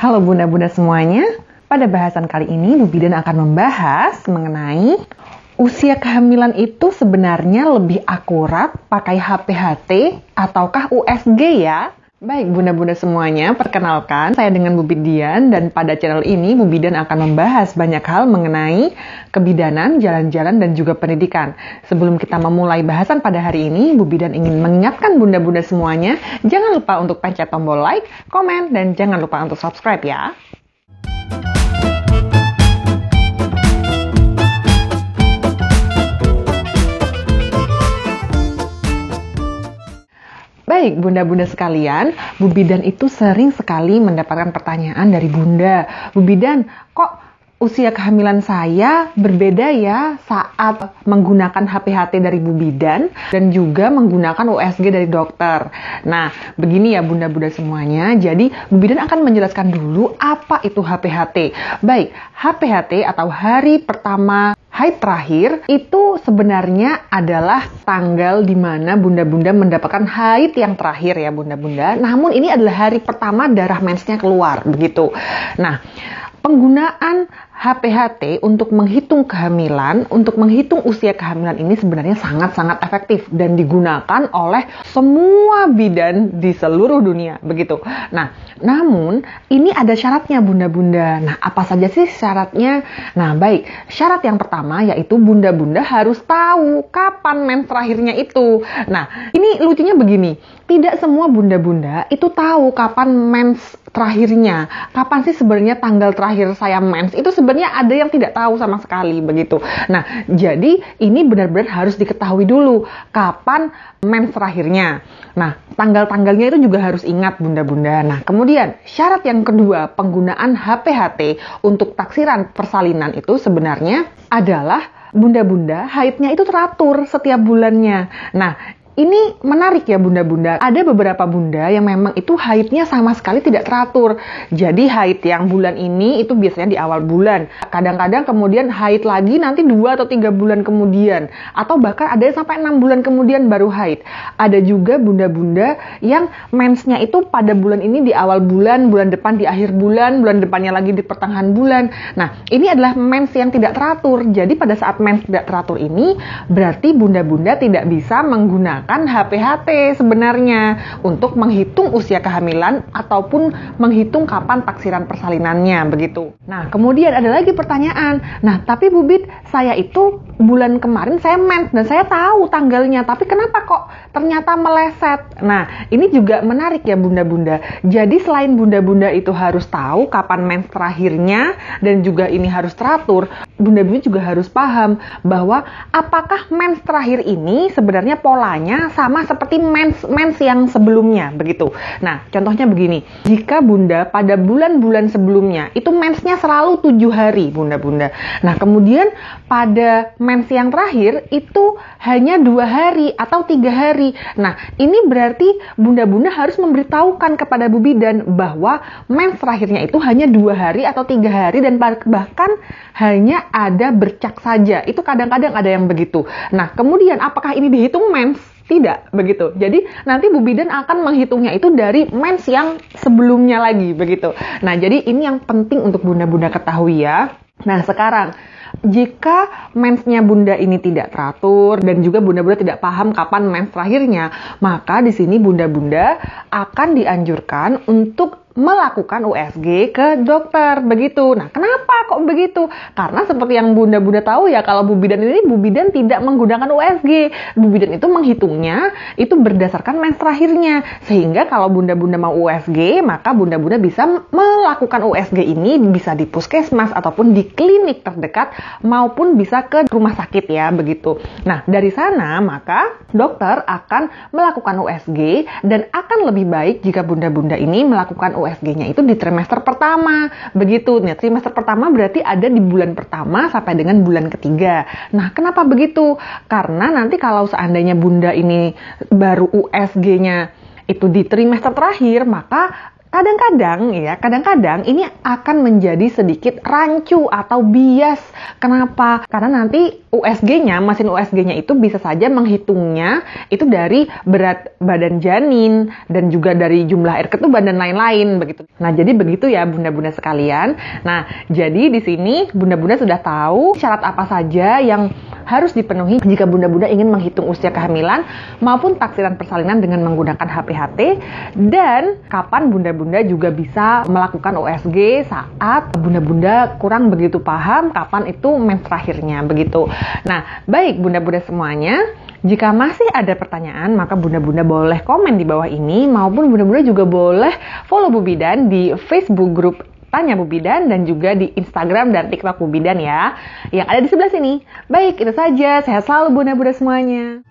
Halo bunda-bunda semuanya, pada bahasan kali ini Bu Bidan akan membahas mengenai usia kehamilan itu sebenarnya lebih akurat pakai HPHT ataukah USG ya? Baik bunda-bunda semuanya, perkenalkan saya dengan Bu Bidan dan pada channel ini Bu Bidan akan membahas banyak hal mengenai kebidanan, jalan-jalan dan juga pendidikan. Sebelum kita memulai bahasan pada hari ini, Bu Bidan ingin mengingatkan bunda-bunda semuanya, jangan lupa untuk pencet tombol like, komen, dan jangan lupa untuk subscribe ya. Baik, bunda-bunda sekalian, Bu Bidan itu sering sekali mendapatkan pertanyaan dari bunda. Bu Bidan, kok usia kehamilan saya berbeda ya saat menggunakan HPHT dari Bu Bidan dan juga menggunakan USG dari dokter. Nah, begini ya bunda-bunda semuanya. Jadi, Bu Bidan akan menjelaskan dulu apa itu HPHT. Baik, HPHT atau hari pertama haid terakhir itu sebenarnya adalah tanggal di mana bunda-bunda mendapatkan haid yang terakhir ya bunda-bunda. Namun ini adalah hari pertama darah mensnya keluar begitu. Nah, penggunaan HPHT untuk menghitung kehamilan, untuk menghitung usia kehamilan ini sebenarnya sangat-sangat efektif dan digunakan oleh semua bidan di seluruh dunia, begitu. Nah, namun ini ada syaratnya bunda-bunda. Nah, apa saja sih syaratnya? Nah, baik, syarat yang pertama yaitu bunda-bunda harus tahu kapan mens terakhirnya itu. Nah, ini lucunya begini, tidak semua bunda-bunda itu tahu kapan mens terakhirnya. Kapan sih sebenarnya tanggal terakhir saya mens? Itu sebenarnya ada yang tidak tahu sama sekali begitu. Nah, jadi ini benar-benar harus diketahui dulu kapan mens terakhirnya. Nah, tanggal-tanggalnya itu juga harus ingat bunda-bunda. Nah, kemudian syarat yang kedua, penggunaan HPHT untuk taksiran persalinan itu sebenarnya adalah bunda-bunda haidnya itu teratur setiap bulannya. Nah, ini menarik ya bunda-bunda. Ada beberapa bunda yang memang itu haidnya sama sekali tidak teratur. Jadi haid yang bulan ini itu biasanya di awal bulan. Kadang-kadang kemudian haid lagi nanti 2 atau 3 bulan kemudian. Atau bahkan ada yang sampai 6 bulan kemudian baru haid. Ada juga bunda-bunda yang mensnya itu pada bulan ini di awal bulan, bulan depan di akhir bulan depannya lagi di pertengahan bulan. Nah, ini adalah mens yang tidak teratur. Jadi pada saat mens tidak teratur ini, berarti bunda-bunda tidak bisa menggunakan HPHT sebenarnya untuk menghitung usia kehamilan ataupun menghitung kapan taksiran persalinannya begitu. Nah, kemudian ada lagi pertanyaan. Nah, tapi Bu Bid, saya itu bulan kemarin saya mens dan saya tahu tanggalnya, tapi kenapa kok ternyata meleset? Nah, ini juga menarik ya bunda-bunda. Jadi selain bunda-bunda itu harus tahu kapan mens terakhirnya dan juga ini harus teratur, bunda-bunda juga harus paham bahwa apakah mens terakhir ini sebenarnya polanya sama seperti mens yang sebelumnya begitu. Nah, contohnya begini, jika bunda pada bulan-bulan sebelumnya itu mensnya selalu 7 hari bunda-bunda. Nah, kemudian pada mens yang terakhir itu hanya 2 hari atau 3 hari. Nah, ini berarti bunda-bunda harus memberitahukan kepada Bu Bidan bahwa mens terakhirnya itu hanya 2 hari atau 3 hari dan bahkan hanya ada bercak saja. Itu kadang-kadang ada yang begitu. Nah, kemudian apakah ini dihitung mens? Tidak, begitu. Jadi nanti Bu Bidan akan menghitungnya itu dari mens yang sebelumnya lagi, begitu. Nah, jadi ini yang penting untuk bunda-bunda ketahui ya. Nah, sekarang jika mensnya bunda ini tidak teratur dan juga bunda-bunda tidak paham kapan mens terakhirnya, maka di sini bunda-bunda akan dianjurkan untuk melakukan USG ke dokter, begitu. Nah, kenapa kok begitu? Karena seperti yang bunda-bunda tahu ya, kalau Bu Bidan ini, Bu Bidan tidak menggunakan USG. Bu Bidan itu menghitungnya itu berdasarkan mens terakhirnya. Sehingga kalau bunda-bunda mau USG, maka bunda-bunda bisa melakukan USG ini bisa di puskesmas ataupun di klinik terdekat maupun bisa ke rumah sakit ya, begitu. Nah, dari sana maka dokter akan melakukan USG dan akan lebih baik jika bunda-bunda ini melakukan USG-nya itu di trimester pertama, begitu. Nah, trimester pertama berarti ada di bulan pertama sampai dengan bulan ketiga. Nah, kenapa begitu? Karena nanti kalau seandainya bunda ini baru USG-nya itu di trimester terakhir, maka kadang-kadang ini akan menjadi sedikit rancu atau bias. Kenapa? Karena nanti mesin USG-nya itu bisa saja menghitungnya itu dari berat badan janin dan juga dari jumlah air ketuban dan lain-lain begitu. Nah, jadi begitu ya bunda-bunda sekalian. Nah, jadi di sini bunda-bunda sudah tahu syarat apa saja yang harus dipenuhi jika bunda-bunda ingin menghitung usia kehamilan maupun taksiran persalinan dengan menggunakan HPHT, dan kapan bunda-bunda juga bisa melakukan USG saat bunda-bunda kurang begitu paham kapan itu mens terakhirnya begitu. Nah, baik bunda-bunda semuanya, jika masih ada pertanyaan maka bunda-bunda boleh komen di bawah ini, maupun bunda-bunda juga boleh follow Bu Bidan di Facebook grup Tanya Bu Bidan dan juga di Instagram dan TikTok Bu Bidan ya, yang ada di sebelah sini. Baik, itu saja. Sehat selalu bunda-bunda semuanya.